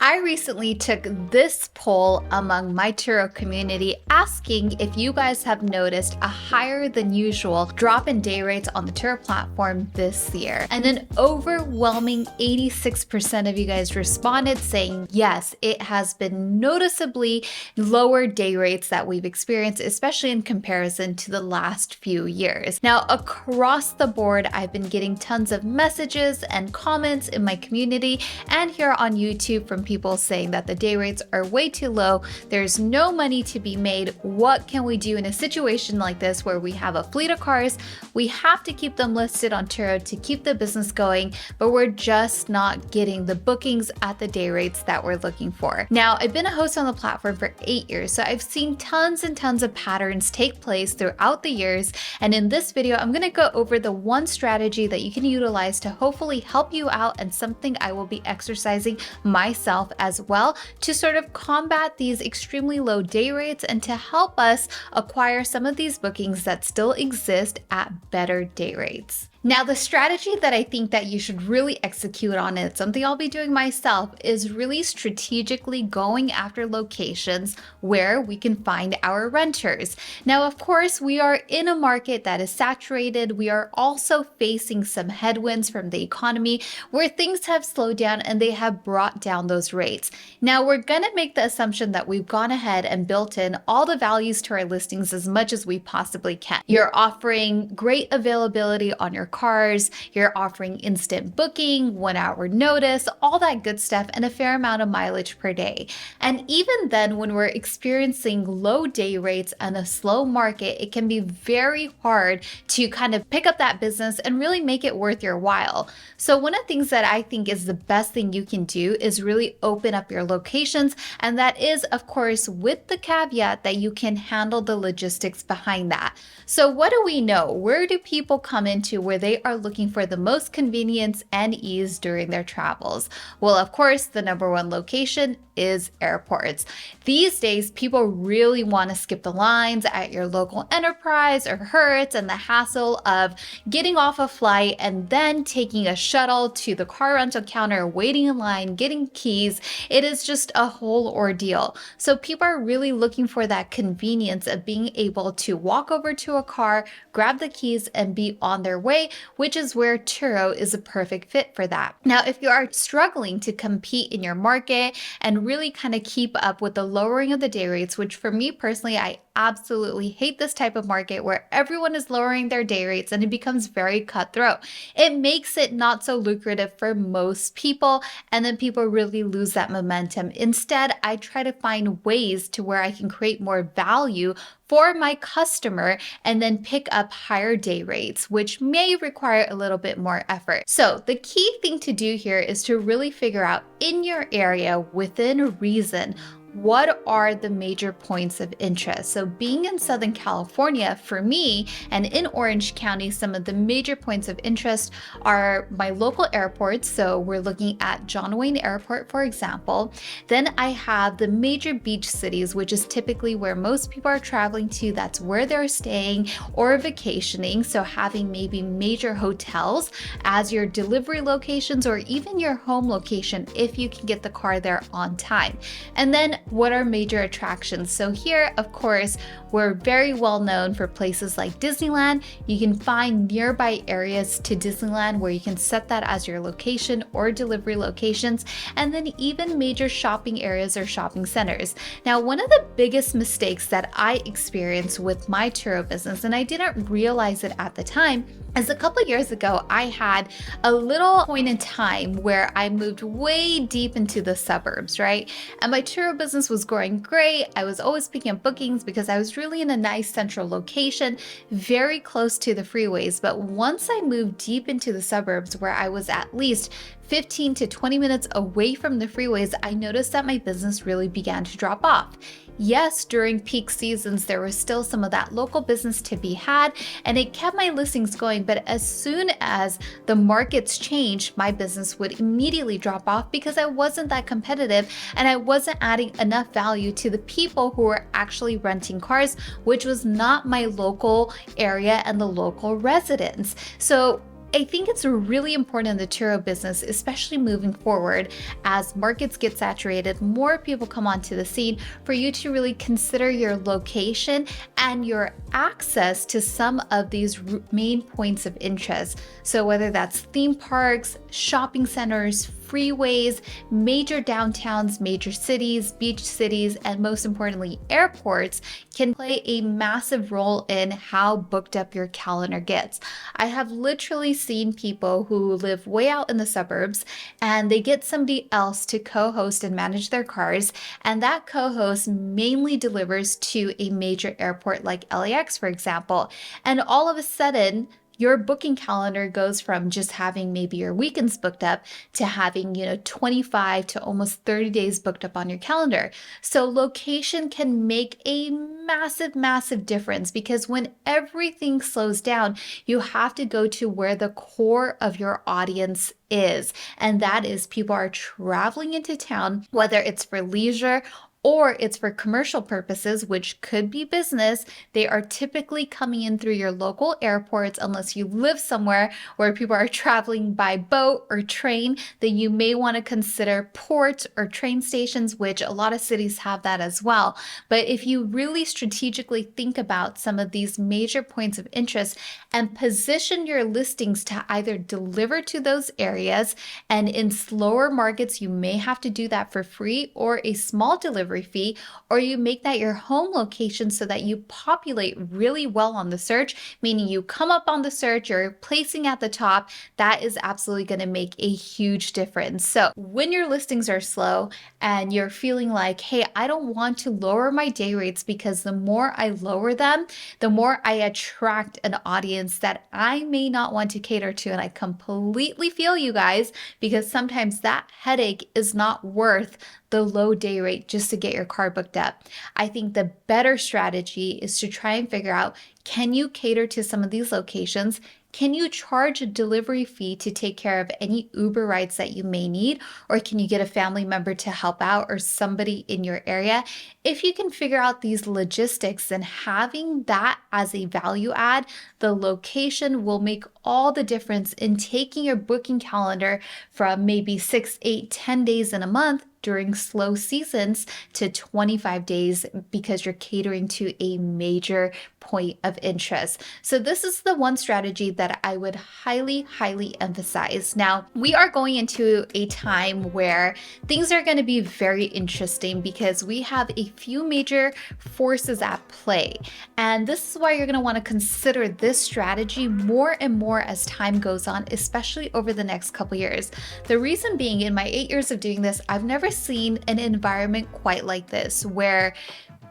I recently took this poll among my Turo community asking if you guys have noticed a higher than usual drop in day rates on the Turo platform this year. And an overwhelming 86% of you guys responded saying, yes, it has been noticeably lower day rates that we've experienced, especially in comparison to the last few years. Now, across the board, I've been getting tons of messages and comments in my community and here on YouTube from people saying that the day rates are way too low. There's no money to be made. What can we do in a situation like this where we have a fleet of cars? We have to keep them listed on Turo to keep the business going, but we're just not getting the bookings at the day rates that we're looking for. Now, I've been a host on the platform for 8 years, so I've seen tons and tons of patterns take place throughout the years. And in this video, I'm going to go over the one strategy that you can utilize to hopefully help you out, and something I will be exercising myself as well to sort of combat these extremely low day rates and to help us acquire some of these bookings that still exist at better day rates. Now, the strategy that I think that you should really execute on, it, something I'll be doing myself, is really strategically going after locations where we can find our renters. Now, of course, we are in a market that is saturated. We are also facing some headwinds from the economy where things have slowed down and they have brought down those rates. Now, we're going to make the assumption that we've gone ahead and built in all the values to our listings as much as we possibly can. You're offering great availability on your cars, you're offering instant booking, 1 hour notice, all that good stuff, and a fair amount of mileage per day. And even then, when we're experiencing low day rates and a slow market, it can be very hard to kind of pick up that business and really make it worth your while. So one of the things that I think is the best thing you can do is really open up your locations. And that is, of course, with the caveat that you can handle the logistics behind that. So what do we know? Where do people come into where they are looking for the most convenience and ease during their travels? Well, of course, the number one location is airports. These days, people really want to skip the lines at your local Enterprise or Hertz and the hassle of getting off a flight and then taking a shuttle to the car rental counter, waiting in line, getting keys. It is just a whole ordeal. So people are really looking for that convenience of being able to walk over to a car, grab the keys, and be on their way, which is where Turo is a perfect fit for that. Now, if you are struggling to compete in your market and really kind of keep up with the lowering of the day rates, which for me personally, I absolutely hate this type of market where everyone is lowering their day rates and it becomes very cutthroat. It makes it not so lucrative for most people, and then people really lose that momentum. Instead, I try to find ways to where I can create more value for my customer and then pick up higher day rates, which may require a little bit more effort. So the key thing to do here is to really figure out in your area within reason, what are the major points of interest? So being in Southern California, for me, and in Orange County, some of the major points of interest are my local airports. So we're looking at John Wayne Airport, for example. Then I have the major beach cities, which is typically where most people are traveling to. That's where they're staying or vacationing. So having maybe major hotels as your delivery locations or even your home location if you can get the car there on time. And then what are major attractions? So here, of course, we're very well known for places like Disneyland. You can find nearby areas to Disneyland where you can set that as your location or delivery locations, and then even major shopping areas or shopping centers. Now, one of the biggest mistakes that I experienced with my Turo business, and I didn't realize it at the time, is a couple of years ago, I had a little point in time where I moved way deep into the suburbs, right? And my Turo business was growing great. I was always picking up bookings because I was really in a nice central location, very close to the freeways. But once I moved deep into the suburbs where I was at least 15 to 20 minutes away from the freeways, I noticed that my business really began to drop off. Yes, during peak seasons, there was still some of that local business to be had, and it kept my listings going. But as soon as the markets changed, my business would immediately drop off because I wasn't that competitive and I wasn't adding enough value to the people who were actually renting cars, which was not my local area and the local residents. So I think it's really important in the Turo business, especially moving forward as markets get saturated, more people come onto the scene, for you to really consider your location and your access to some of these main points of interest. So whether that's theme parks, shopping centers, freeways, major downtowns, major cities, beach cities, and most importantly, airports can play a massive role in how booked up your calendar gets. I have literally seen people who live way out in the suburbs and they get somebody else to co-host and manage their cars, and that co-host mainly delivers to a major airport like LAX, for example, and all of a sudden, your booking calendar goes from just having maybe your weekends booked up to having, 25 to almost 30 days booked up on your calendar. So location can make a massive, massive difference, because when everything slows down, you have to go to where the core of your audience is. And that is people are traveling into town, whether it's for leisure or it's for commercial purposes, which could be business. They are typically coming in through your local airports, unless you live somewhere where people are traveling by boat or train. Then you may want to consider ports or train stations, which a lot of cities have that as well. But if you really strategically think about some of these major points of interest and position your listings to either deliver to those areas, and in slower markets, you may have to do that for free or a small delivery fee, or you make that your home location so that you populate really well on the search, meaning you come up on the search, you're placing at the top. That is absolutely going to make a huge difference. So when your listings are slow and you're feeling like, hey, I don't want to lower my day rates, because the more I lower them, the more I attract an audience that I may not want to cater to. And I completely feel you guys, because sometimes that headache is not worth the low day rate just to get your car booked up. I think the better strategy is to try and figure out, can you cater to some of these locations? Can you charge a delivery fee to take care of any Uber rides that you may need? Or can you get a family member to help out, or somebody in your area? If you can figure out these logistics, then having that as a value add, the location will make all the difference in taking your booking calendar from maybe 6, 8, 10 days in a month during slow seasons to 25 days, because you're catering to a major point of interest. So this is the one strategy that I would highly, highly emphasize. Now, we are going into a time where things are going to be very interesting, because we have a few major forces at play. And this is why you're going to want to consider this strategy more and more as time goes on, especially over the next couple years. The reason being, in my 8 years of doing this, I've never seen an environment quite like this, where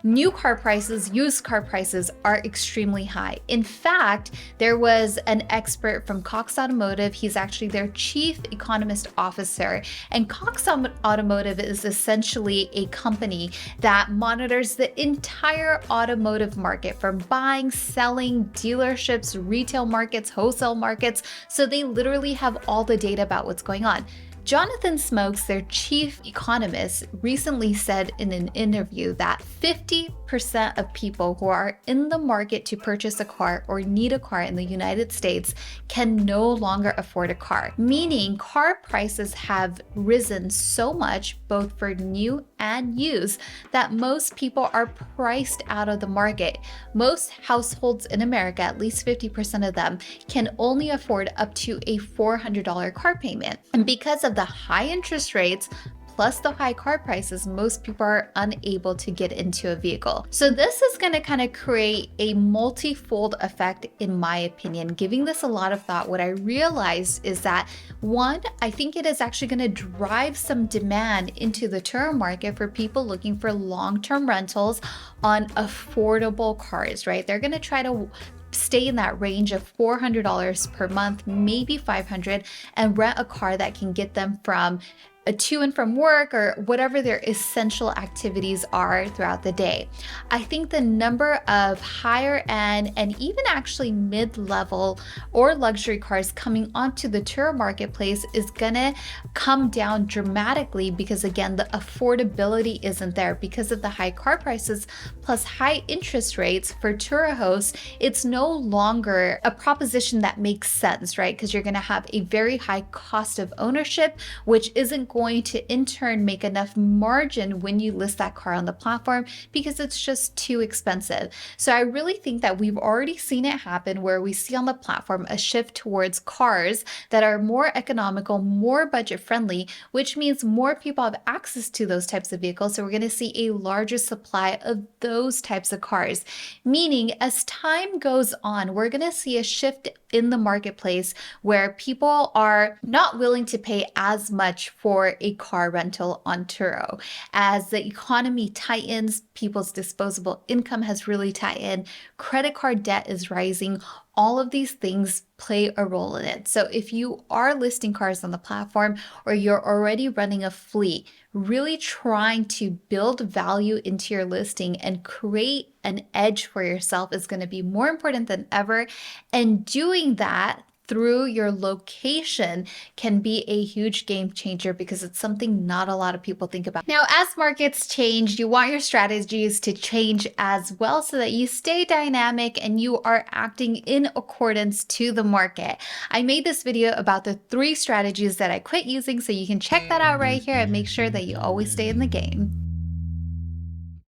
new car prices, used car prices are extremely high. In fact, there was an expert from Cox Automotive. He's actually their chief economist officer. And Cox Automotive is essentially a company that monitors the entire automotive market, from buying, selling, dealerships, retail markets, wholesale markets. So they literally have all the data about what's going on. Jonathan Smokes, their chief economist, recently said in an interview that 50% of people who are in the market to purchase a car or need a car in the United States can no longer afford a car, meaning car prices have risen so much, both for new and used, that most people are priced out of the market. Most households in America, at least 50% of them, can only afford up to a $400 car payment. And because of the high interest rates, plus the high car prices, most people are unable to get into a vehicle. So this is going to kind of create a multi-fold effect, in my opinion. Giving this a lot of thought, what I realized is that, one, I think it is actually going to drive some demand into the Turo market for people looking for long-term rentals on affordable cars, right? They're going to try to stay in that range of $400 per month, maybe $500, and rent a car that can get them from to and from work or whatever their essential activities are throughout the day. I think the number of higher end and even actually mid-level or luxury cars coming onto the Turo marketplace is gonna come down dramatically because, again, the affordability isn't there because of the high car prices plus high interest rates for Turo hosts. It's no longer a proposition that makes sense, right? Because you're gonna have a very high cost of ownership, which isn't going to in turn make enough margin when you list that car on the platform because it's just too expensive. So I really think that we've already seen it happen where we see on the platform a shift towards cars that are more economical, more budget friendly, which means more people have access to those types of vehicles. So we're going to see a larger supply of those types of cars, meaning as time goes on, we're going to see a shift in the marketplace where people are not willing to pay as much for a car rental on Turo. As the economy tightens, people's disposable income has really tightened, credit card debt is rising. All of these things play a role in it. So if you are listing cars on the platform or you're already running a fleet, really trying to build value into your listing and create an edge for yourself is going to be more important than ever. And doing that through your location can be a huge game changer because it's something not a lot of people think about. Now, as markets change, you want your strategies to change as well so that you stay dynamic and you are acting in accordance to the market. I made this video about the 3 strategies that I quit using, so you can check that out right here and make sure that you always stay in the game.